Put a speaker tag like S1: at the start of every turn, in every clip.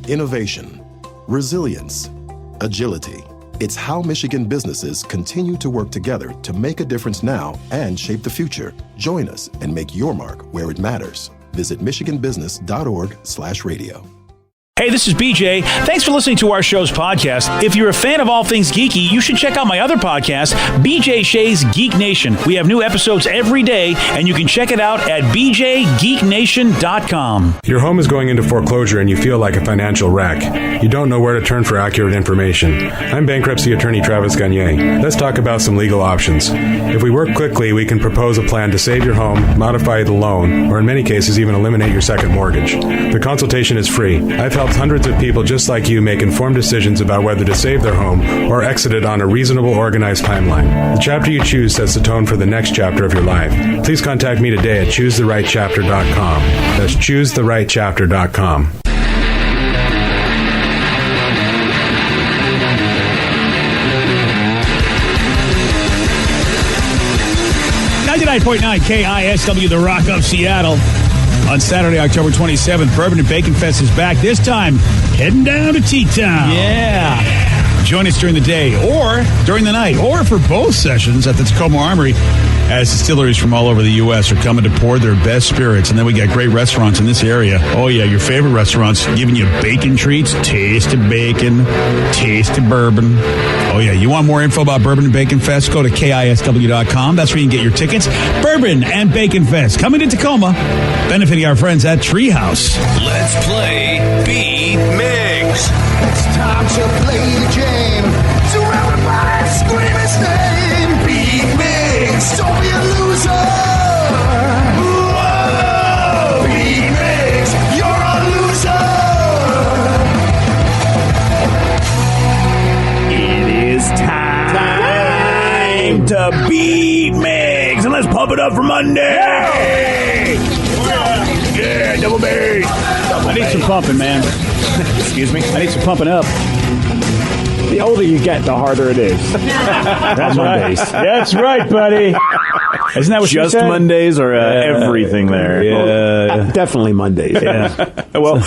S1: innovation, resilience, agility. It's how Michigan businesses continue to work together to make a difference now and shape the future. Join us and make your mark where it matters. Visit michiganbusiness.org/radio.
S2: Hey, this is BJ. Thanks for listening to our show's podcast. If you're a fan of all things geeky, you should check out my other podcast, BJ Shea's Geek Nation. We have new episodes every day, and you can check it out at bjgeeknation.com.
S3: Your home is going into foreclosure and you feel like a financial wreck. You don't know where to turn for accurate information. I'm bankruptcy attorney Travis Gagne. Let's talk about some legal options. If we work quickly, we can propose a plan to save your home, modify the loan, or in many cases, even eliminate your second mortgage. The consultation is free. I've helped hundreds of people just like you make informed decisions about whether to save their home or exit it on a reasonable, organized timeline. The chapter you choose sets the tone for the next chapter of your life. Please contact me today at choosetherightchapter.com. That's choosetherightchapter.com.
S2: .9 KISW, The Rock of Seattle. On Saturday, October 27th, Bourbon and Bacon Fest is back. This time, heading down to T-Town. Yeah. Join us during the day or during the night or for both sessions at the Tacoma Armory as distilleries from all over the U.S. are coming to pour their best spirits. And then we got great restaurants in this area. Oh, yeah, your favorite restaurants giving you bacon treats, taste of bacon, taste of bourbon. Oh, yeah, you want more info about Bourbon and Bacon Fest? Go to KISW.com. That's where you can get your tickets. Bourbon and Bacon Fest coming to Tacoma, benefiting our friends at Treehouse.
S4: Let's play Beat Migs.
S5: It's time to play the game. So everybody scream his name. Beat Migs. Don't be a loser. Whoa. Beat Migs. You're a loser.
S2: It is time to beat Migs. And let's pump it up for Monday. Yeah, double bass. I need some pumping, man. Excuse me? I need some pumping up.
S6: The older you get, the harder it is.
S2: That's right. That's right, buddy. Isn't that what you said?
S6: Just Mondays or everything there?
S2: Yeah.
S6: Definitely Mondays.
S2: Yeah. Well,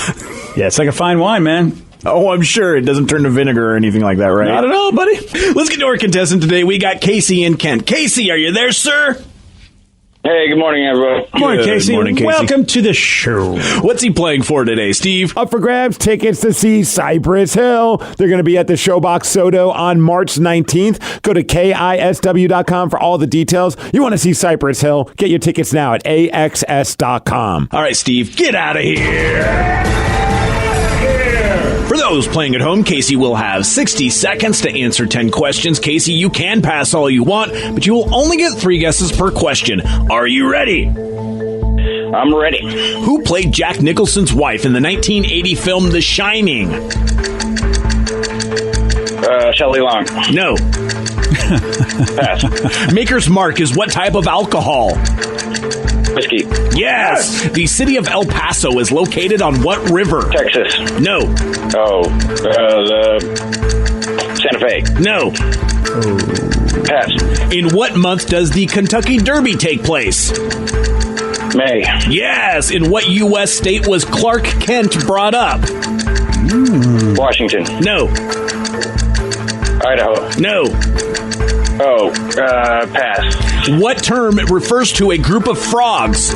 S2: yeah, it's like a fine wine, man.
S6: Oh, I'm sure. It doesn't turn to vinegar or anything like that, right?
S2: Not at all, buddy.
S6: Let's get to our contestant today. We got Casey and Kent. Casey, are you there, sir?
S7: Hey, good morning, everybody.
S2: Good morning, Casey.
S6: Morning, Casey.
S2: Welcome to the show.
S6: What's he playing for today, Steve?
S8: Up for grabs, tickets to see Cypress Hill. They're going to be at the Showbox Soto on March 19th. Go to KISW.com for all the details. You want to see Cypress Hill? Get your tickets now at AXS.com.
S6: All right, Steve, get out of here. For those playing at home, Casey will have 60 seconds to answer 10 questions. Casey, you can pass all you want, but you will only get 3 guesses per question. Are you ready?
S7: I'm ready.
S6: Who played Jack Nicholson's wife in the 1980 film The Shining?
S7: Shelley Long.
S6: No.
S7: Pass.
S6: Maker's Mark is what type of alcohol?
S7: Whiskey.
S6: Yes. The city of El Paso is located on what river?
S7: Texas.
S6: No.
S7: Oh, the Santa Fe.
S6: No.
S7: Pass.
S6: In what month does the Kentucky Derby take place?
S7: May.
S6: Yes. In what U.S. state was Clark Kent brought up?
S7: Washington.
S6: No.
S7: Idaho.
S6: No.
S7: Oh, pass.
S6: What term refers to a group of frogs?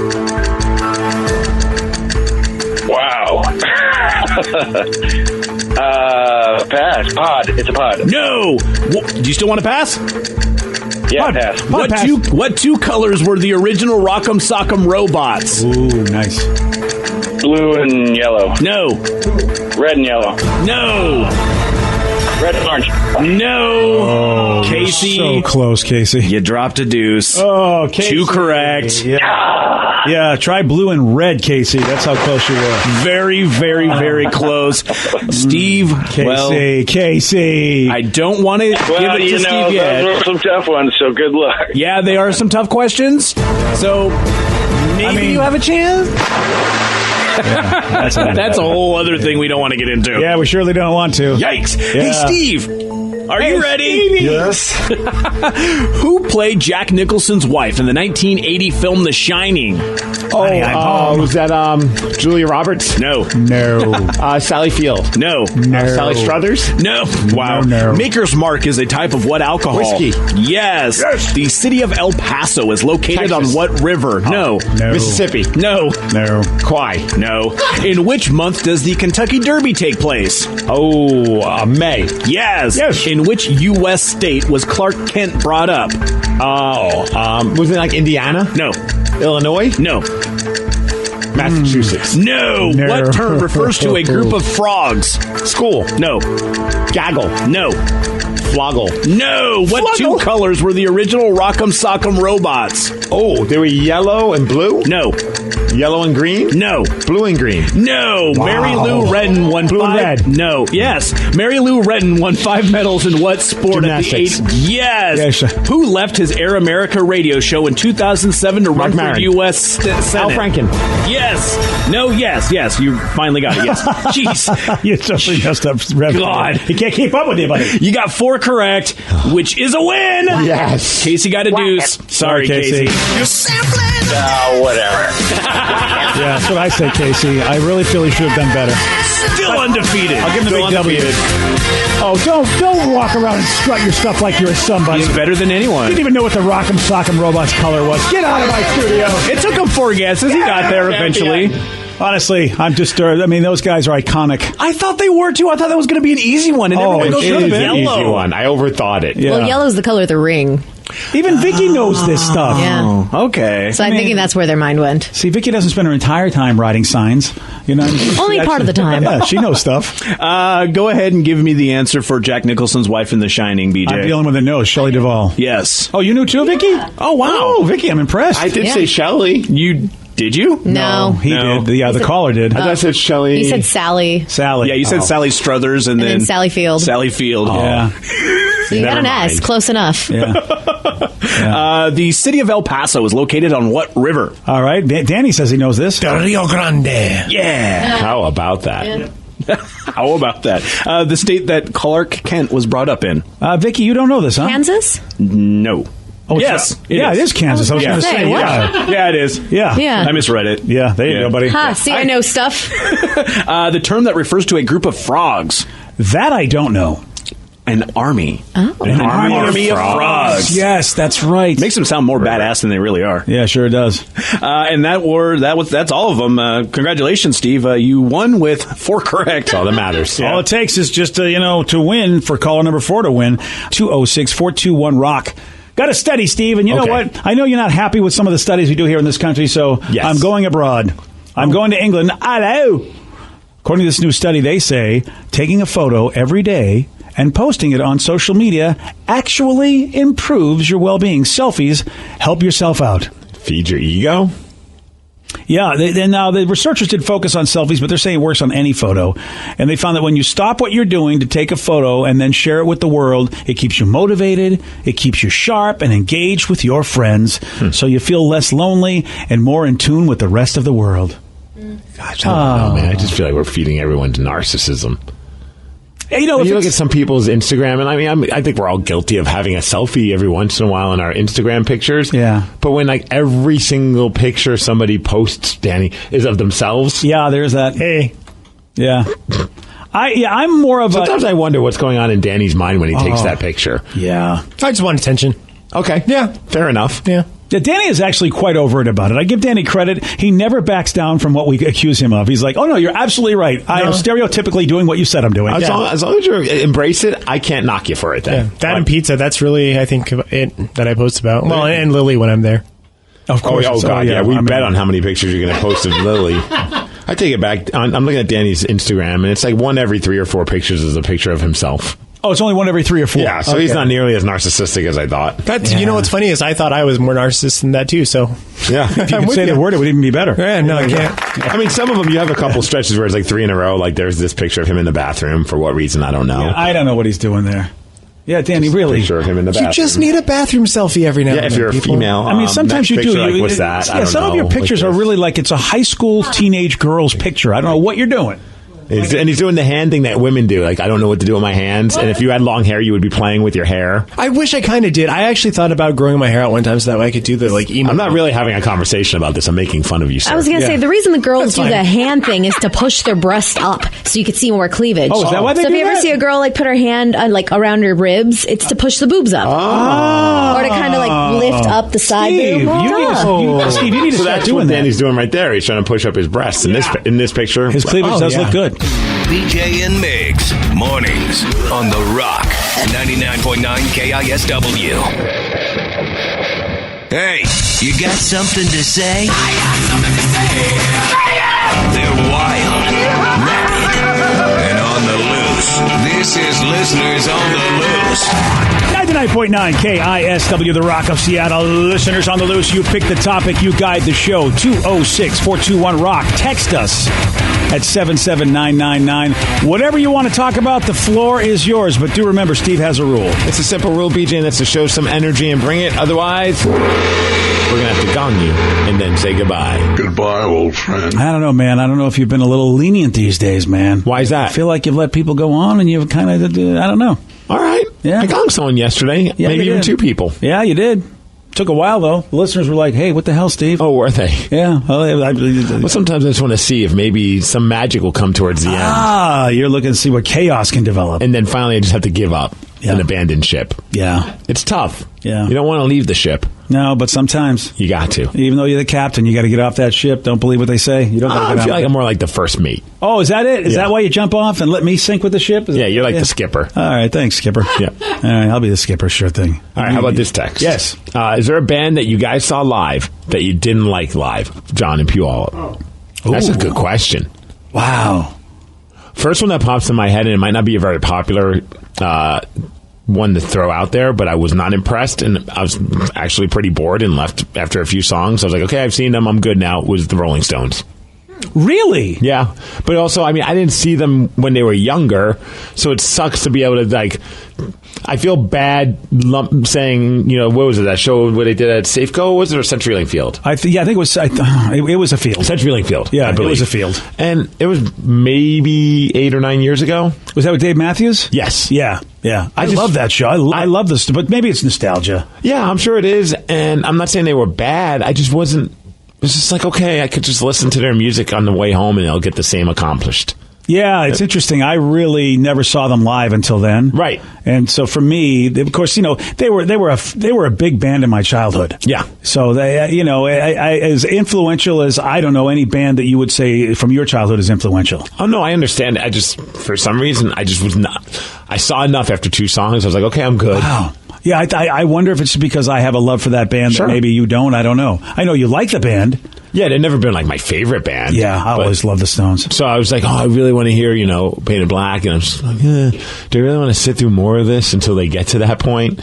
S7: Wow. Pass. Pod. It's a pod.
S6: No. Do you still want to pass?
S7: Yeah, pass.
S6: What two colors were the original Rock'em Sock'em robots?
S2: Ooh, nice.
S7: Blue and yellow.
S6: No.
S7: Red and yellow.
S6: No.
S7: Red and orange.
S6: No. Casey.
S2: So close, Casey.
S6: You dropped a deuce.
S2: Oh, Casey.
S6: 2 correct.
S2: Yeah, try blue and red, Casey. That's how close you were.
S6: Very, very, very close. Steve,
S2: Casey.
S6: I don't want to give it to Steve yet.
S7: Those were some tough ones, so good luck.
S6: Yeah, they are some tough questions. So maybe you have a chance.
S2: Yeah,
S6: that's a whole other thing we don't want to get into.
S2: Yeah, we surely don't want to.
S6: Yikes.
S2: Yeah.
S6: Hey, Steve, Are you ready?
S5: Yes.
S6: Who played Jack Nicholson's wife in the 1980 film The Shining?
S8: Was that Julia Roberts?
S6: No.
S8: Sally Field?
S6: No.
S8: Sally Struthers?
S6: No. Wow. Maker's Mark is a type of what alcohol?
S8: Whiskey.
S6: Yes. The city of El Paso is located
S8: Texas.
S6: on what river? No.
S8: Mississippi?
S6: No.
S8: Kwai?
S6: No. In which month does the Kentucky Derby take place?
S8: May.
S6: Yes.
S8: Yes.
S6: In which U.S. state was Clark Kent brought up?
S8: Was it like Indiana?
S6: No.
S8: Illinois?
S6: No.
S8: Massachusetts?
S6: No. What term refers to a group of frogs?
S8: School?
S6: No.
S8: Gaggle?
S6: No.
S8: Floggle?
S6: No. What two colors were the original Rock'em Sock'em robots?
S8: They were yellow and blue?
S6: No.
S8: Yellow and green?
S6: No.
S8: Blue and green?
S6: No. Mary Lou Retton won
S8: Blue and
S6: 5.
S8: red.
S6: No. Yes. Mary Lou Retton won 5 medals in what sport
S8: Gymnastics.
S6: at the age? Yes.
S2: Yes.
S6: Who left his Air America radio show in 2007 to run for
S8: Maron.
S6: U.S. Senate?
S8: Al Franken?
S6: Yes. No. Yes. Yes. You finally got it. Yes. Jeez.
S2: You totally messed up. Rev.
S6: God.
S2: He can't keep up with you, buddy.
S6: You got 4 correct, which is a win.
S8: Yes.
S6: Casey got a deuce. Sorry, Casey.
S2: Casey.
S5: You're sampling.
S7: Whatever.
S2: Yeah, that's what I say, Casey. I really feel he should have done better.
S6: Still undefeated.
S2: I'll give him the big W.
S8: undefeated.
S2: Oh, don't walk around and strut your stuff like you're somebody.
S6: He's better than anyone.
S2: Didn't even know what the Rock'em Sock'em Robot's color was. Get out of my studio.
S6: It took him 4 guesses. He got there eventually.
S2: Honestly, I'm disturbed. I mean, those guys are iconic.
S6: I thought they were too. I thought that was going to be an easy one. And everyone goes
S2: it
S6: for
S2: is
S6: the
S2: an
S6: yellow.
S8: Easy one. I overthought it.
S2: Yeah.
S9: Well, yellow's the color of the ring.
S2: Even Vicky knows this stuff.
S9: Yeah.
S6: Okay.
S9: So I'm thinking that's where their mind went.
S2: See, Vicky doesn't spend her entire time writing signs. You know,
S9: Only part of the time.
S2: Yeah, she knows stuff.
S6: Go ahead and give me the answer for Jack Nicholson's wife in The Shining, BJ.
S2: I'm dealing with a nose, Shelley Duvall.
S6: Yes.
S2: Oh, you knew too, Vicky?
S6: Oh, wow.
S2: Oh, Vicky, I'm impressed.
S8: I did
S9: Yeah.
S8: say Shelley.
S6: You did you?
S9: No.
S2: He
S6: No.
S2: did. Yeah, the caller did.
S8: I thought I said Shelley.
S9: He said Sally.
S2: Sally.
S6: Yeah, you said Sally Struthers and
S9: then Sally Field.
S6: Sally Field.
S2: Yeah.
S9: So you got
S8: Never
S9: an S.
S8: mind.
S9: Close enough.
S2: Yeah.
S6: The city of El Paso is located on what river?
S2: All right. Danny says he knows this.
S5: Rio Grande.
S6: Yeah.
S8: How about that?
S6: How about that? The state that Clark Kent was brought up in.
S2: Vicky, you don't know this, huh?
S9: Kansas?
S6: No.
S2: Oh,
S6: yes.
S2: it is Kansas. I was
S9: I
S2: going
S9: was
S2: to
S9: gonna
S2: say.
S9: say, what?
S2: Yeah.
S6: Yeah, it is.
S2: Yeah.
S9: Yeah.
S6: I misread it.
S2: Yeah, there you go, buddy.
S9: Ha, see, I know stuff.
S6: The term that refers to a group of frogs.
S2: That I don't know.
S6: An army.
S9: Oh.
S6: An army of frogs.
S2: Yes, that's right.
S6: Makes them sound more badass than they really are.
S2: Yeah, sure it does.
S6: And that's all of them. Congratulations, Steve. You won with 4 correct.
S8: That's all that matters.
S2: All it takes is just to win, for caller number 4 to win. 206-421-ROCK. Got to study, Steve. And you know
S8: Okay.
S2: what? I know you're not happy with some of the studies we do here in this country, so
S8: Yes.
S2: I'm going abroad. I'm going to England. Hello. According to this new study, they say taking a photo every day and posting it on social media actually improves your well-being. Selfies help yourself out.
S8: Feed your ego?
S2: Yeah, now the researchers did focus on selfies, but they're saying it works on any photo. And they found that when you stop what you're doing to take a photo and then share it with the world, it keeps you motivated, it keeps you sharp and engaged with your friends, so you feel less lonely and more in tune with the rest of the world.
S8: Gosh, I don't know, man. I just feel like we're feeding everyone to narcissism.
S2: You know,
S8: When
S2: if
S8: you look
S2: it's-
S8: at some people's Instagram, and I think we're all guilty of having a selfie every once in a while in our Instagram pictures.
S2: Yeah.
S8: But when like every single picture somebody posts, Danny, is of themselves.
S2: yeah, there's that. Hey, yeah, I'm more of
S8: Sometimes
S2: a
S8: I wonder what's going on in Danny's mind when he takes that picture.
S2: yeah.
S5: I just want attention.
S8: Okay. Yeah. Fair enough.
S5: Yeah.
S2: Yeah, Danny is actually quite overt about it. I give Danny credit. He never backs down from what we accuse him of. He's like, oh, no, you're absolutely right. I am stereotypically doing what you said I'm doing.
S8: As long as you embrace it, I can't knock you for it then.
S5: Yeah. That and pizza, that's really, I think, it that I post about. Well, and Lily when I'm there.
S2: Of
S8: Oh,
S2: course.
S8: God, yeah. We
S2: I mean-
S8: bet on how many pictures you're going to post of Lily. I take it back. I'm looking at Danny's Instagram, and it's like 1 every 3 or 4 pictures is a picture of himself.
S2: Oh, it's only 1 every 3 or 4.
S8: Yeah, so he's not nearly as narcissistic as I thought.
S5: That's, you know what's funny is I thought I was more narcissist than that too, so.
S8: Yeah.
S2: If you
S5: I'm
S2: could
S5: with
S2: say
S5: you.
S2: the word, it would even be better.
S5: Yeah, no, I can't.
S8: I mean, some of them, you have a couple stretches where it's like 3 in a row. Like there's this picture of him in the bathroom. For what reason, I don't know.
S2: I don't know what he's doing there. Yeah, Danny, really.
S8: Picture of him in the bathroom.
S5: You just need a bathroom selfie every now and
S8: Yeah,
S5: then.
S8: if you're a
S5: people.
S8: female.
S2: I mean, sometimes you
S8: next
S2: do.
S8: picture, like,
S2: You-
S8: what's that? I
S2: Yeah,
S8: don't
S2: some of
S8: know.
S2: your pictures
S8: Like
S2: are
S8: this.
S2: really like it's a high school teenage girl's picture. I don't know what you're doing.
S10: He's doing the hand thing that women do. Like, I don't know what to do with my hands. And if you had long hair, you would be playing with your hair.
S11: I wish I kind of did. I actually thought about growing my hair out one time so that way I could do the emo.
S10: I'm not really having a conversation about this. I'm making fun of you, sir.
S9: I was going to say, the reason the girls do the hand thing is to push their breast up so you could see more cleavage.
S2: Oh, is that why they
S9: so
S2: do
S9: if you ever
S2: that?
S9: see a girl like put her hand like around her ribs, it's to push the boobs up. Or to kind of like lift up the side
S2: Steve,
S9: boob.
S2: Steve, you need to
S10: So
S2: start
S10: that's
S2: doing
S10: what
S2: that.
S10: Danny's doing right there. He's trying to push up his breasts in this picture.
S2: His cleavage does look good.
S4: BJ and Migs, mornings on The Rock, 99.9 KISW. Hey, you got something to say? I got something to say. They're wild, rapid, and on the loose. This is Listeners on the Loose.
S2: 99.9 KISW, The Rock of Seattle. Listeners on the loose, you pick the topic, you guide the show. 206-421-ROCK. Text us at 77999. Whatever you want to talk about, the floor is yours. But do remember, Steve has a rule.
S10: It's a simple rule, BJ, and that's to show some energy and bring it. Otherwise, we're going to have to gong you and then say goodbye.
S12: Goodbye, old friend.
S2: I don't know, man. I don't know if you've been a little lenient these days, man.
S10: Why is that?
S2: I feel like you've let people go on and you've kind of, I don't know.
S10: All right.
S2: Yeah.
S10: I gonged someone yesterday.
S2: Yeah,
S10: Maybe
S2: you
S10: even
S2: did.
S10: 2 people.
S2: Yeah, you did. Took a while, though. The listeners were like, hey, what the hell, Steve?
S10: Oh, were they?
S2: Yeah.
S10: Well, sometimes I just want to see if maybe some magic will come towards the end.
S2: Ah, you're looking to see what chaos can develop.
S10: And then finally I just have to give up and abandon ship.
S2: Yeah.
S10: It's tough.
S2: Yeah.
S10: You don't want to leave the ship.
S2: No, but sometimes.
S10: You got to.
S2: Even though you're the captain, you got to get off that ship. Don't believe what they say. You don't gotta
S10: I
S2: get
S10: feel
S2: off
S10: like
S2: it.
S10: I'm more like the first mate.
S2: Oh, is that it? Is that why you jump off and let me sink with the ship?
S10: Yeah, you're like the skipper.
S2: All right, thanks, skipper.
S10: Yeah.
S2: All right, I'll be the skipper, sure thing.
S10: All right, how about this text?
S2: Yes.
S10: Is there a band that you guys saw live that you didn't like live? John and Puyallup. That's a good question.
S2: Wow.
S10: First one that pops in my head, and it might not be a very popular one to throw out there, but I was not impressed, and I was actually pretty bored and left after a few songs. I was like, okay, I've seen them, I'm good now. It was the Rolling Stones.
S2: Really?
S10: Yeah. But also, I mean, I didn't see them when they were younger, so it sucks to be able to, like, I feel bad saying, you know, what was it, that show where they did at Safeco, was it, or CenturyLink Field?
S2: I think it was it was a field.
S10: CenturyLink Field.
S2: Yeah,
S10: I
S2: it
S10: believe.
S2: was a field.
S10: And it was maybe 8 or 9 years ago.
S2: Was that with Dave Matthews?
S10: Yes.
S2: Yeah. I love that show. I love this, but maybe it's nostalgia.
S10: Yeah, I'm sure it is, and I'm not saying they were bad. I just wasn't. It was just like, okay, I could just listen to their music on the way home, and they'll get the same accomplished.
S2: Yeah, it's interesting. I really never saw them live until then.
S10: Right.
S2: And so for me, of course, you know, they were a big band in my childhood.
S10: Yeah.
S2: So they, you know, I as influential as, I don't know, any band that you would say from your childhood is influential.
S10: Oh, no, I understand. I just, for some reason, I just was not. I saw enough after 2 songs. I was like, okay, I'm good.
S2: Wow. Yeah, I wonder if it's because I have a love for that band that maybe you don't. I don't know. I know you like the band.
S10: Yeah, they've never been like my favorite band.
S2: Yeah, I always love the Stones.
S10: So I was like, oh, I really want to hear, you know, Painted Black. And I'm just like, do I really want to sit through more of this until they get to that point?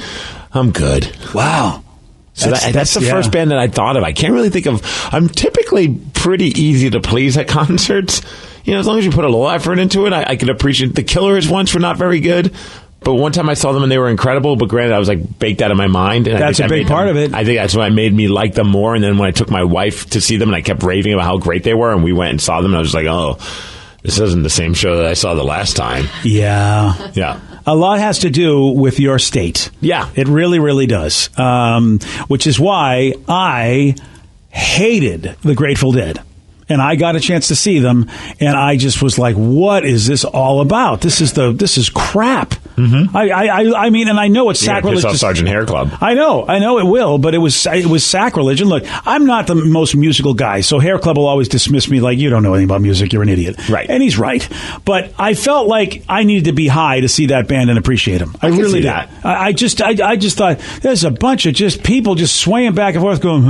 S10: I'm good.
S2: Wow.
S10: So that's the first band that I thought of. I can't really think of. I'm typically pretty easy to please at concerts. You know, as long as you put a little effort into it, I can appreciate. The Killers once were not very good. But one time I saw them and they were incredible. But granted, I was like baked out of my mind. And
S2: that's a big part of it.
S10: I think that's what made me like them more. And then when I took my wife to see them and I kept raving about how great they were, and we went and saw them, and I was like, oh, this isn't the same show that I saw the last time.
S2: Yeah.
S10: Yeah.
S2: A lot has to do with your state.
S10: Yeah.
S2: It really, really does. Which is why I hated the Grateful Dead. And I got a chance to see them, and I just was like, "What is this all about? This is crap." Mm-hmm. I mean, and I know it's sacrilege.
S10: Piss off Sergeant Hair Club.
S2: I know it will, but it was sacrilege. And look, I'm not the most musical guy, so Hair Club will always dismiss me like, "You don't know anything about music. You're an idiot."
S10: Right,
S2: and he's right. But I felt like I needed to be high to see that band and appreciate them. I really did.
S10: That.
S2: I just thought there's a bunch of just people just swaying back and forth, going.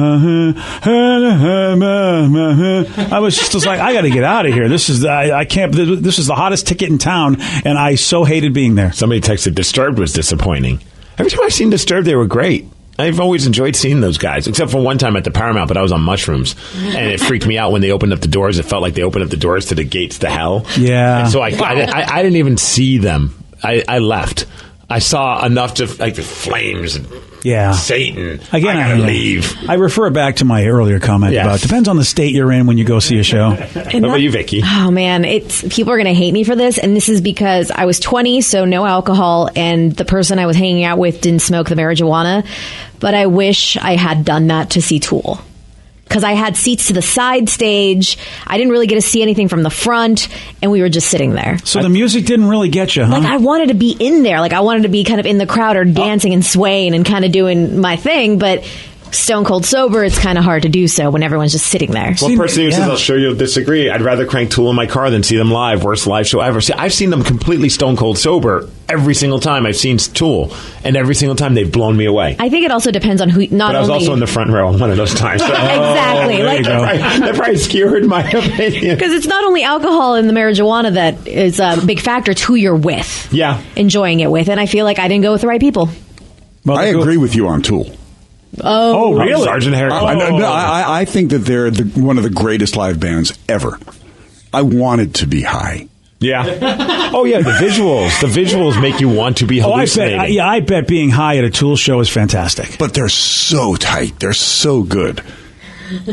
S2: I was just like, I got to get out of here. This is I can't. This is the hottest ticket in town, and I so hated being there.
S10: Somebody texted Disturbed was disappointing. Every time I've seen Disturbed, they were great. I've always enjoyed seeing those guys, except for one time at the Paramount, but I was on mushrooms, and it freaked me out when they opened up the doors. It felt like they opened up the doors to the gates to hell.
S2: Yeah.
S10: And so I didn't even see them. I left. I saw enough to like the flames and
S2: Yeah.
S10: Satan.
S2: Again,
S10: I gotta leave.
S2: I refer back to my earlier comment
S10: Yes.
S2: about depends on the state you're in when you go see a show.
S10: What about you, Vicky?
S9: Oh man, people are going to hate me for this, and this is because I was 20, so no alcohol, and the person I was hanging out with didn't smoke the marijuana. But I wish I had done that to see Tool. Because I had seats to the side stage. I didn't really get to see anything from the front, and we were just sitting there.
S2: So the music didn't really get you, huh?
S9: Like, I wanted to be in there. Like, I wanted to be kind of in the crowd or dancing and swaying and kind of doing my thing, but stone cold sober, it's kind of hard to do so when everyone's just sitting there.
S10: One person who says, I'll show you'll disagree. I'd rather crank Tool in my car than see them live. Worst live show ever. See, I've seen them completely stone cold sober every single time I've seen Tool, and every single time they've blown me away.
S9: I think it also depends on who.
S10: But I was also in the front row one of those times. So.
S9: Exactly.
S10: There you go. That probably skewered my opinion.
S9: Because it's not only alcohol and the marijuana that is a big factor, it's who you're with.
S10: Yeah.
S9: Enjoying it with. And I feel like I didn't go with the right people.
S12: Well, I agree with you on Tool.
S9: Oh,
S10: really? Sergeant Harry.
S12: I think that they're one of the greatest live bands ever. I wanted to be high.
S10: Yeah. Oh, yeah, the visuals. The visuals make you want to be hallucinating.
S2: I bet being high at a Tool show is fantastic.
S12: But they're so tight. They're so good.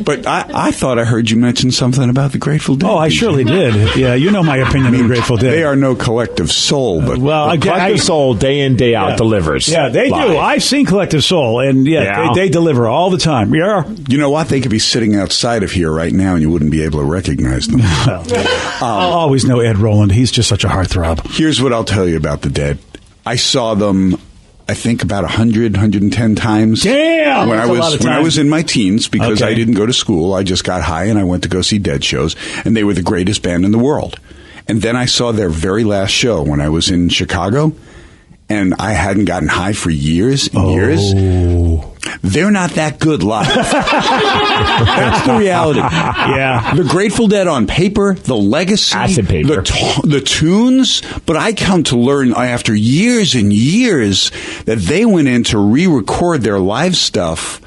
S12: But I thought I heard you mention something about the Grateful Dead.
S2: Oh, I surely did. Yeah, you know my opinion of the Grateful Dead.
S12: They are no collective soul, but
S10: Collective Soul, day in, day out, delivers.
S2: Yeah, they
S10: live.
S2: do. I've seen Collective Soul, and they deliver all the time. Yeah.
S12: You know what? They could be sitting outside of here right now, and you wouldn't be able to recognize them.
S2: I'll always know Ed Roland. He's just such a heartthrob.
S12: Here's what I'll tell you about the Dead. I saw them, I think, about 100, 110 times.
S2: Damn!
S12: When I was in my teens, because
S2: Okay.
S12: I didn't go to school. I just got high and I went to go see Dead shows, and they were the greatest band in the world. And then I saw their very last show when I was in Chicago, and I hadn't gotten high for years and years. They're not that good live. That's the reality.
S2: Yeah.
S12: The Grateful Dead on paper, the legacy,
S10: Acid paper.
S12: the tunes, but I come to learn after years and years that they went in to re-record their live stuff,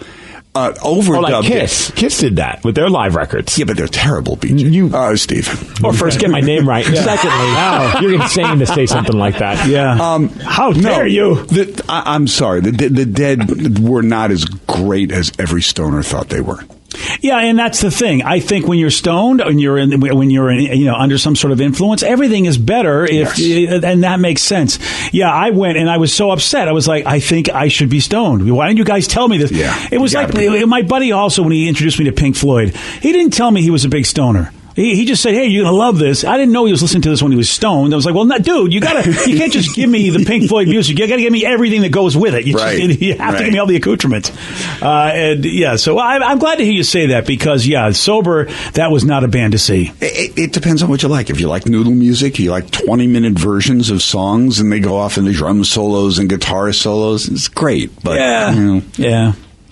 S12: overdubbed.
S10: Like Kiss. Kiss did that with their live records.
S12: Yeah, but they're terrible, BJ. Steve.
S10: Or first, get my name right. Secondly, you're insane to say something like that.
S2: Yeah. How dare you?
S12: I'm sorry. The Dead were not as great as every stoner thought they were.
S2: Yeah, and that's the thing. I think when you're stoned and when you're under some sort of influence, everything is better and that makes sense. Yeah, I went and I was so upset. I was like, I think I should be stoned. Why didn't you guys tell me this?
S12: Yeah,
S2: it was like my buddy also, when he introduced me to Pink Floyd, he didn't tell me he was a big stoner. He just said, "Hey, you're gonna love this." I didn't know he was listening to this when he was stoned. I was like, "Well, dude, you can't just give me the Pink Floyd music. You got to give me everything that goes with it. You have to give me all the accoutrements." So I'm glad to hear you say that because sober, that was not a band to see.
S12: It depends on what you like. If you like noodle music, you like 20-minute versions of songs, and they go off into drum solos and guitar solos. It's great, but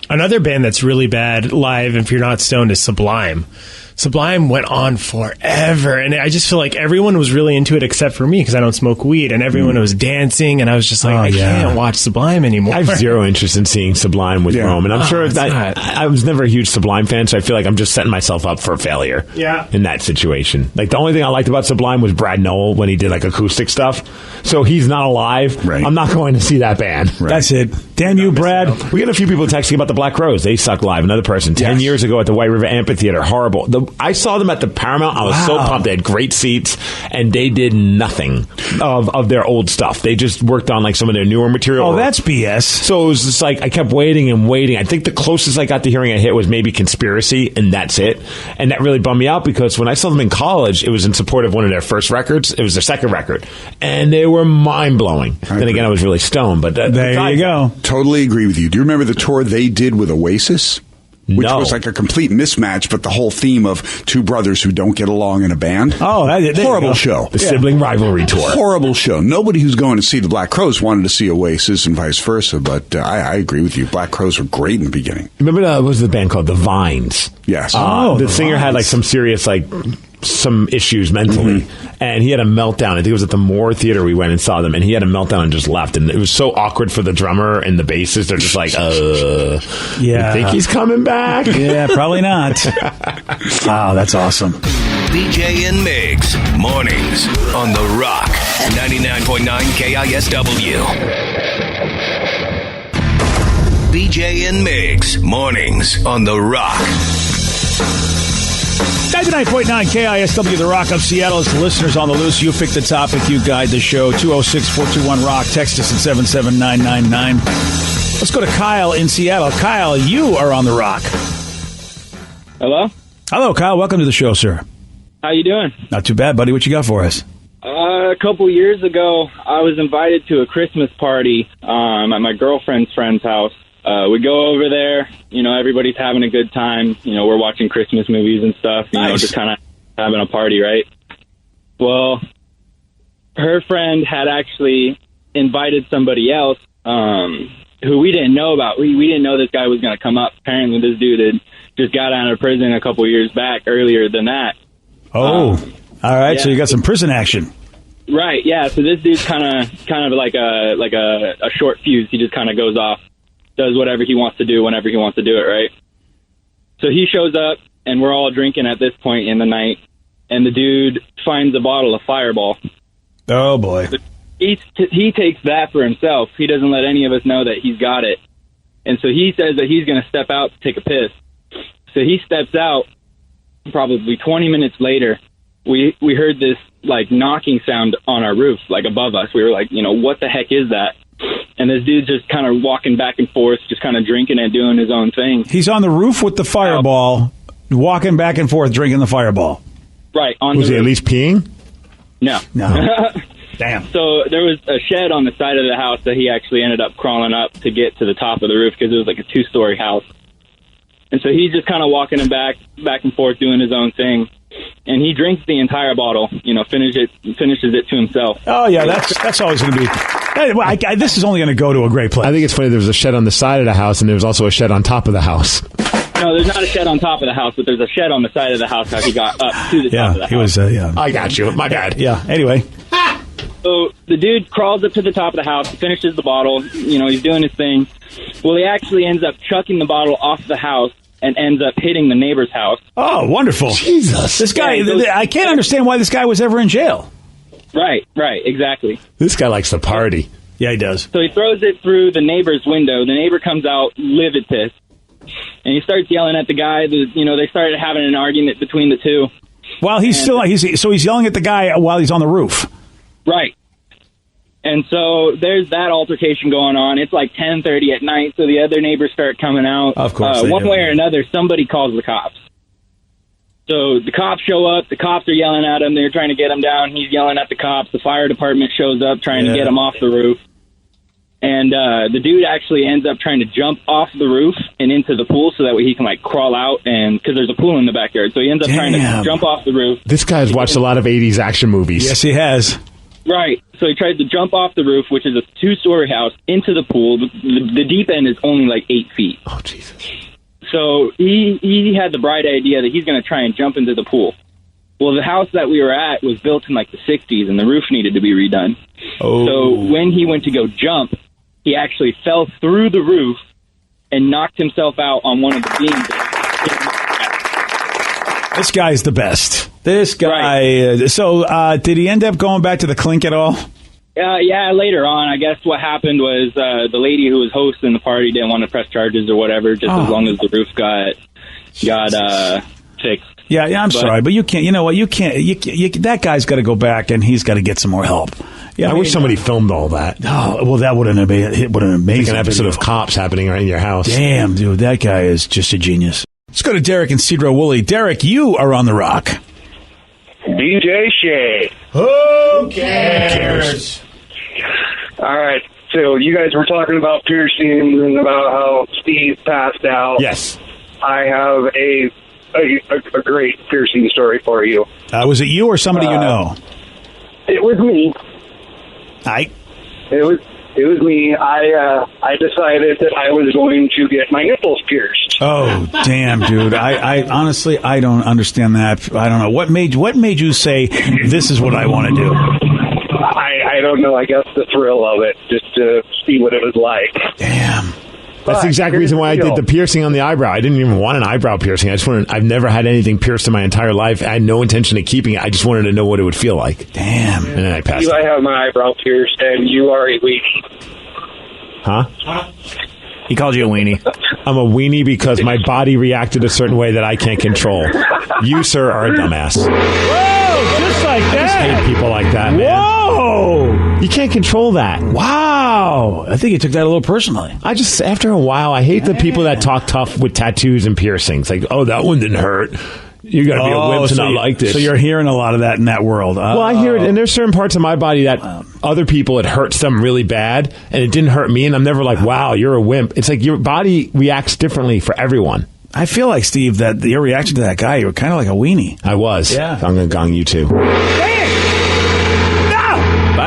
S11: Another band that's really bad live, if you're not stoned, is Sublime. Sublime went on forever, and I just feel like everyone was really into it except for me because I don't smoke weed, and everyone was dancing, and I was just like, I can't watch Sublime anymore.
S10: I have zero interest in seeing Sublime with Rome, and I'm sure that I was never a huge Sublime fan, so I feel like I'm just setting myself up for a failure in that situation. Like, the only thing I liked about Sublime was Brad Noel when he did, like, acoustic stuff, so he's not alive. Right. I'm not going to see that band.
S2: Right. That's it. Damn you, Brad.
S10: We get a few people texting about the Black Crowes. They suck live. Another person, 10 years ago at the White River Amphitheater. Horrible. I saw them at the Paramount. I was so pumped. They had great seats, and they did nothing of their old stuff. They just worked on like some of their newer material.
S2: Oh, that's BS.
S10: So it was just like I kept waiting and waiting. I think the closest I got to hearing a hit was maybe Conspiracy, and that's it. And that really bummed me out because when I saw them in college, it was in support of one of their first records. It was their second record, and they were mind-blowing. Then again, I was really stoned. But
S2: there you go.
S12: Totally agree with you. Do you remember the tour they did with Oasis? Which was like a complete mismatch, but the whole theme of two brothers who don't get along in a band.
S2: Oh,
S12: horrible show.
S10: The sibling rivalry tour.
S12: Horrible show. Nobody who's going to see the Black Crowes wanted to see Oasis and vice versa, but I agree with you. Black Crowes were great in the beginning.
S10: Remember what was the band called? The Vines.
S12: Yes.
S10: The singer had like some serious some issues mentally, and he had a meltdown. I think it was at the Moore Theater we went and saw them, and he had a meltdown and just left. And it was so awkward for the drummer and the bassist. They're just like, you think he's coming back?
S2: Yeah, probably not. Wow, that's awesome.
S4: BJ and Migs, mornings on The Rock, 99.9 KISW. BJ and Migs, mornings on The Rock.
S2: 99.9 KISW, The Rock of Seattle. It's the listeners on the loose. You pick the topic. You guide the show. 206-421-ROCK. Text us at 77999. Let's go to Kyle in Seattle. Kyle, you are on The Rock.
S13: Hello?
S2: Hello, Kyle. Welcome to the show, sir.
S13: How you doing?
S2: Not too bad, buddy. What you got for us?
S13: A couple years ago, I was invited to a Christmas party at my girlfriend's friend's house. We go over there, everybody's having a good time. We're watching Christmas movies and stuff, just kind of having a party, right? Well, her friend had actually invited somebody else who we didn't know about. We didn't know this guy was going to come up. Apparently, this dude had just got out of prison a couple years back earlier than that.
S2: Oh, all right.
S13: Yeah.
S2: So you got some prison action.
S13: Right, yeah. So this dude's kind of like a short fuse. He just kind of goes off, does whatever he wants to do whenever he wants to do it, right? So he shows up, and we're all drinking at this point in the night, and the dude finds a bottle of Fireball.
S2: Oh, boy.
S13: He takes that for himself. He doesn't let any of us know that he's got it. And so he says that he's going to step out to take a piss. So he steps out. Probably 20 minutes later, we heard this, knocking sound on our roof, above us. We were like, what the heck is that? And this dude's just kind of walking back and forth, just kind of drinking and doing his own thing.
S2: He's on the roof with the Fireball, walking back and forth, drinking the Fireball.
S13: Right.
S8: Was he at least peeing?
S13: No.
S2: Damn.
S13: So there was a shed on the side of the house that he actually ended up crawling up to get to the top of the roof because it was like a 2-story house. And so he's just kind of walking him back and forth, doing his own thing. And he drinks the entire bottle, finishes it to himself.
S2: Oh, yeah, that's always going to be... this is only going to go to a great place.
S8: I think it's funny there was a shed on the side of the house, and there was also a shed on top of the house.
S13: No, there's not a shed on top of the house, but there's a shed on the side of the house how he got up to the top of the house.
S2: He was,
S8: I got you. My bad.
S2: Yeah, anyway.
S13: So the dude crawls up to the top of the house, finishes the bottle, he's doing his thing. Well, he actually ends up chucking the bottle off the house and ends up hitting the neighbor's house.
S2: Oh, wonderful.
S8: Jesus.
S2: This guy, I can't understand why this guy was ever in jail.
S13: Right, exactly.
S8: This guy likes to party.
S2: Yeah, he does.
S13: So he throws it through the neighbor's window. The neighbor comes out livid pissed. And he starts yelling at the guy. They started having an argument between the two.
S2: While he's he's yelling at the guy while he's on the roof.
S13: Right. And so there's that altercation going on. It's like 10:30 at night, so the other neighbors start coming out.
S2: Of course.
S13: One way or another, somebody calls the cops. So the cops show up. The cops are yelling at him. They're trying to get him down. He's yelling at the cops. The fire department shows up trying to get him off the roof. And the dude actually ends up trying to jump off the roof and into the pool so that way he can crawl out, and because there's a pool in the backyard. So he ends up trying to jump off the roof.
S8: This guy's watched a lot of 80s action movies.
S2: Yes, he has.
S13: Right. So he tried to jump off the roof, which is a 2-story house, into the pool. The deep end is only 8 feet.
S8: Oh, Jesus.
S13: So he had the bright idea that he's going to try and jump into the pool. Well, the house that we were at was built in the 60s, and the roof needed to be redone.
S2: Oh.
S13: So when he went to go jump, he actually fell through the roof and knocked himself out on one of the beams.
S2: This guy's the best. This guy.
S13: Right.
S2: So did he end up going back to the clink at all?
S13: Yeah, later on, I guess what happened was the lady who was hosting the party didn't want to press charges or whatever, just as long as the roof got fixed.
S2: Yeah, I'm sorry, but you can't. You know what? You can't. That guy's got to go back, and he's got to get some more help. Yeah,
S8: I wish somebody filmed all that.
S2: Oh, well, that wouldn't have been amazing.
S8: Like an episode of Cops happening right in your house.
S2: Damn, dude, that guy is just a genius. Let's go to Derek and Cedro Woolley. Derek, you are on the Rock.
S7: DJ Shay.
S2: Who cares?
S7: All right. So you guys were talking about piercings and about how Steve passed out.
S8: Yes.
S7: I have a great piercing story for you.
S2: Was it you or somebody you know?
S7: It was me. It was me. I decided that I was going to get my nipples pierced.
S2: Oh, damn, dude. I honestly, I don't understand that. I don't know. What made you say, this is what I want to do?
S7: I don't know. I guess the thrill of it, just to see what it was like.
S2: Damn.
S8: That's the exact reason why I did the piercing on the eyebrow. I didn't even want an eyebrow piercing. I've never had anything pierced in my entire life. I had no intention of keeping it. I just wanted to know what it would feel like.
S2: Damn.
S8: And then I passed
S7: I have my eyebrow pierced, and you are a lady.
S8: Huh?
S2: He called you a weenie.
S10: I'm a weenie because my body reacted a certain way that I can't control. You, sir, are a dumbass.
S2: Whoa, just like
S10: I just
S2: that.
S10: hate people like that, man.
S2: Whoa.
S10: You can't control that.
S2: Wow. I think you took that a little personally.
S10: I just, after a while, I hate the people that talk tough with tattoos and piercings. Like, oh, that one didn't hurt. You got to be a wimp to not like this.
S2: So you're hearing a lot of that in that world.
S10: Well, I hear it, and there's certain parts of my body that other people, it hurts them really bad, and it didn't hurt me, and I'm never like, wow, you're a wimp. It's like your body reacts differently for everyone.
S2: I feel like, Steve, that your reaction to that guy, you were kind of like a weenie.
S10: I was.
S2: Yeah.
S10: I'm going to gong you too.
S2: Bye,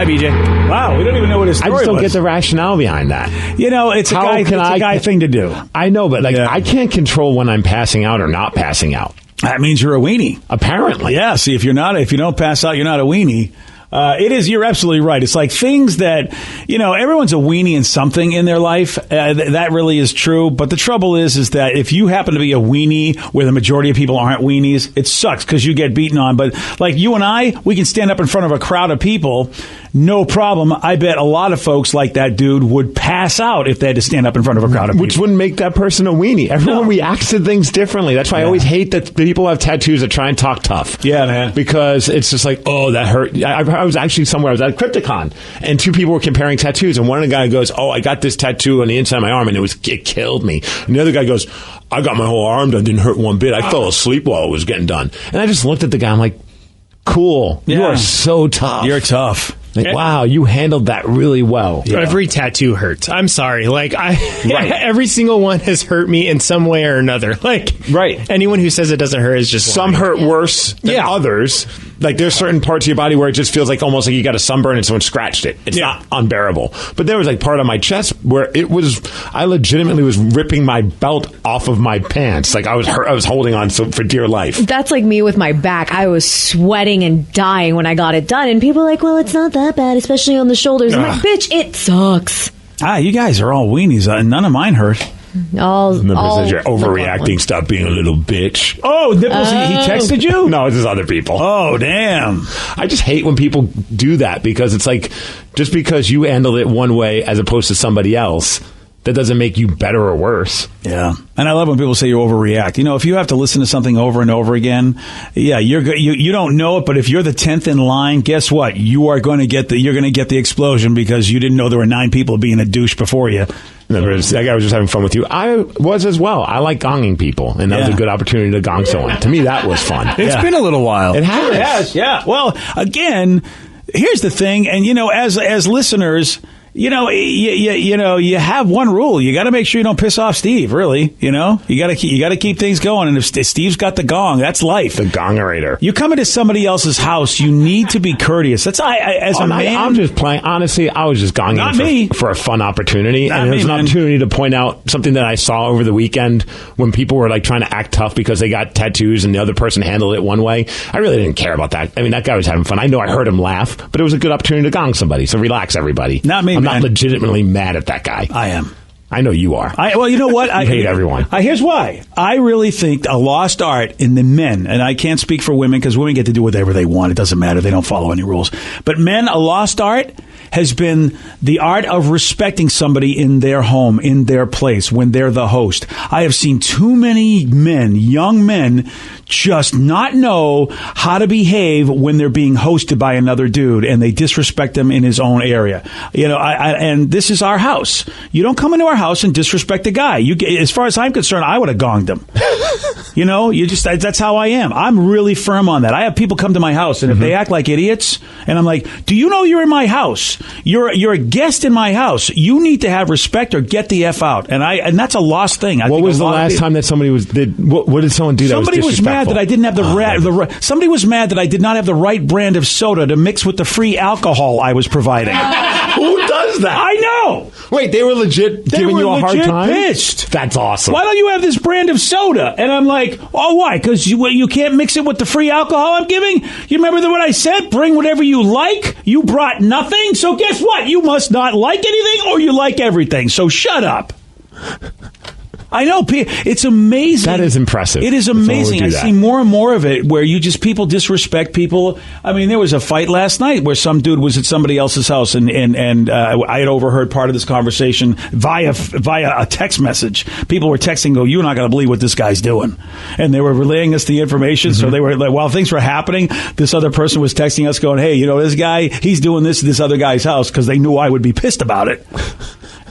S2: BJ. Wow, we don't even know what his story
S10: I just don't
S2: was.
S10: get the rationale behind that.
S2: You know, it's a guy thing to do.
S10: I know, but I can't control when I'm passing out or not passing out.
S2: That means you're a weenie.
S10: Apparently.
S2: Yeah, see, if you don't pass out, you're not a weenie. You're absolutely right. It's like things that, everyone's a weenie in something in their life. That really is true. But the trouble is that if you happen to be a weenie where the majority of people aren't weenies, it sucks because you get beaten on. But like you and I, we can stand up in front of a crowd of people. No problem. I bet a lot of folks like that dude would pass out if they had to stand up in front of a crowd of people.
S10: Which wouldn't make that person a weenie. Everyone reacts to things differently. That's why I always hate that people have tattoos that try and talk tough.
S2: Yeah, man.
S10: Because it's just like, oh, that hurt. I was actually somewhere. I was at Crypticon, and two people were comparing tattoos, and one of the guy goes, oh, I got this tattoo on the inside of my arm, and it killed me. And the other guy goes, I got my whole arm done. Didn't hurt one bit. I fell asleep while it was getting done. And I just looked at the guy. I'm like, cool. You are so tough.
S2: You're tough.
S10: Like, wow, you handled that really well.
S11: Yeah. Every tattoo hurts. I'm sorry. Every single one has hurt me in some way or another. Anyone who says it doesn't hurt is just
S10: some
S11: lying.
S10: hurt worse than others. Like, there's certain parts of your body where it just feels like almost like you got a sunburn and someone scratched it. It's not unbearable. But there was like part of my chest where I legitimately was ripping my belt off of my pants. Like I was holding on for dear life.
S9: That's like me with my back. I was sweating and dying when I got it done. And people are like, well, it's not that bad, especially on the shoulders. I'm like, bitch, it sucks.
S2: You guys are all weenies. None of mine hurt.
S10: Nipples says you're overreacting. Stop being a little bitch.
S2: Oh, Nipples, he texted you?
S10: No, it's just other people.
S2: Oh, damn.
S10: I just hate when people do that because it's like, just because you handled it one way as opposed to somebody else, that doesn't make you better or worse.
S2: Yeah. And I love when people say you overreact. If you have to listen to something over and over again, you don't know it, but if you're the 10th in line, guess what? You're going to get the explosion because you didn't know there were 9 people being a douche before you.
S10: That guy was just having fun with you. I was as well. I like gonging people, and that was a good opportunity to gong someone. To me, that was fun.
S2: It's been a little while.
S10: It has.
S2: Yeah. Well, again, here's the thing, and as listeners, you have one rule. You got to make sure you don't piss off Steve. Really, you got to keep things going. And if Steve's got the gong, that's life.
S10: The gongerator.
S2: You come into somebody else's house, you need to be courteous. That's man.
S10: I'm just playing. Honestly, I was just gonging for a fun opportunity, and it was an opportunity to point out something that I saw over the weekend when people were like trying to act tough because they got tattoos and the other person handled it one way. I really didn't care about that. I mean, that guy was having fun. I know I heard him laugh, but it was a good opportunity to gong somebody. So relax, everybody.
S2: Not me.
S10: I'm not legitimately mad at that guy.
S2: I am.
S10: I know you are.
S2: Well, you know what?
S10: I hate everyone.
S2: Here's why. I really think a lost art in the men, and I can't speak for women because women get to do whatever they want. It doesn't matter. They don't follow any rules. But men, a lost art has been the art of respecting somebody in their home, in their place, when they're the host. I have seen too many men, young men, just not know how to behave when they're being hosted by another dude and they disrespect them in his own area. And this is our house. You don't come into our house and disrespect a guy. As far as I'm concerned, I would have gonged him. That's how I am. I'm really firm on that. I have people come to my house and if they act like idiots and I'm like, do you know you're in my house? You're a guest in my house. You need to have respect or get the F out. And that's a lost thing.
S10: What was the last time that somebody did? What did someone do?
S2: Somebody was mad that I didn't have somebody was mad that I did not have the right brand of soda to mix with the free alcohol I was providing.
S10: Who does that?
S2: I know.
S10: Wait, they were legit giving you a hard time?
S2: Pissed.
S10: That's awesome.
S2: Why don't you have this brand of soda? And I'm like, oh, why? Because you can't mix it with the free alcohol I'm giving? You remember what I said? Bring whatever you like. You brought nothing. So guess what? You must not like anything or you like everything. So shut up. I know. It's amazing.
S14: That is impressive.
S2: It is amazing. I see more and more of it where people disrespect people. I mean, there was a fight last night where some dude was at somebody else's house, and I had overheard part of this conversation via a text message. People were texting, "Go, you're not going to believe what this guy's doing," and they were relaying us the information. So they were like, while things were happening, this other person was texting us, going, "Hey, this guy, he's doing this to this other guy's house," because they knew I would be pissed about it.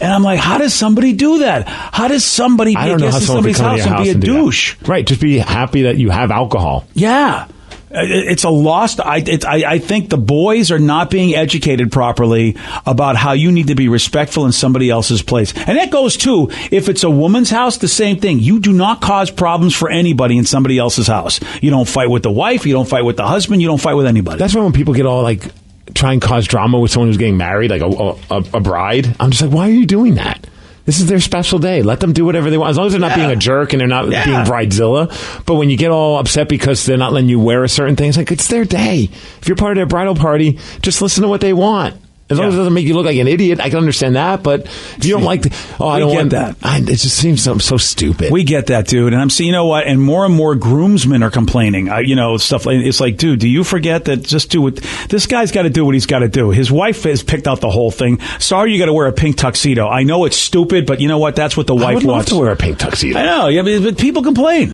S2: And I'm like, how does somebody do that? How does somebody be against somebody's house and be a douche?
S14: Right, just be happy that you have alcohol.
S2: Yeah. It's a lost. I think the boys are not being educated properly about how you need to be respectful in somebody else's place. And that goes too, if it's a woman's house, the same thing. You do not cause problems for anybody in somebody else's house. You don't fight with the wife. You don't fight with the husband. You don't fight with anybody.
S14: That's why when people get all like, try and cause drama with someone who's getting married, like a bride, I'm just like, why are you doing that? This is their special day. Let them do whatever they want. As long as they're not being a jerk and they're not being bridezilla. But when you get all upset because they're not letting you wear a certain thing, it's like, it's their day. If you're part of their bridal party, just listen to what they want. As long as it doesn't make you look like an idiot, I can understand that. But if you don't like I don't want that. It just seems so stupid.
S2: We get that, dude. And I'm saying, you know what? And more groomsmen are complaining. Stuff like, it's like, dude, do you forget that just do what this guy's got to do? What he's got to do. His wife has picked out the whole thing. Sorry, you got to wear a pink tuxedo. I know it's stupid, but you know what? That's what the wife wants.
S14: To wear a pink tuxedo.
S2: I know. Yeah, but people complain.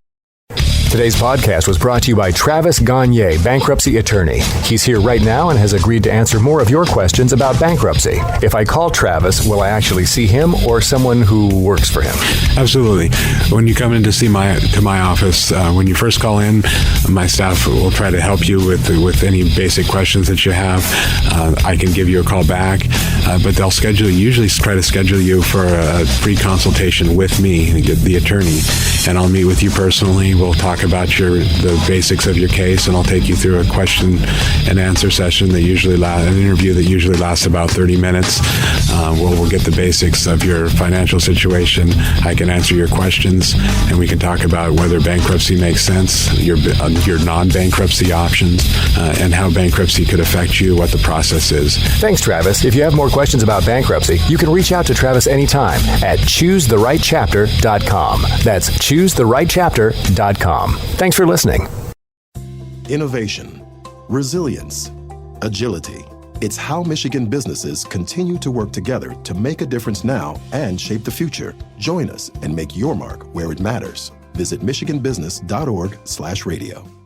S15: Today's podcast was brought to you by Travis Gagne, bankruptcy attorney. He's here right now and has agreed to answer more of your questions about bankruptcy. If I call Travis, will I actually see him or someone who works for him?
S3: Absolutely. When you come in to see my office, when you first call in, my staff will try to help you with any basic questions that you have. I can give you a call back, but they'll usually try to schedule you for a free consultation with me, the attorney, and I'll meet with you personally. We'll talk about the basics of your case, and I'll take you through a question and answer session that an interview that usually lasts about 30 minutes. We'll get the basics of your financial situation. I can answer your questions, and we can talk about whether bankruptcy makes sense, your non-bankruptcy options, and how bankruptcy could affect you, what the process is.
S15: Thanks, Travis. If you have more questions about bankruptcy, you can reach out to Travis anytime at choosetherightchapter.com. That's choosetherightchapter.com. Thanks for listening.
S1: Innovation, resilience, agility. It's how Michigan businesses continue to work together to make a difference now and shape the future. Join us and make your mark where it matters. Visit michiganbusiness.org/radio.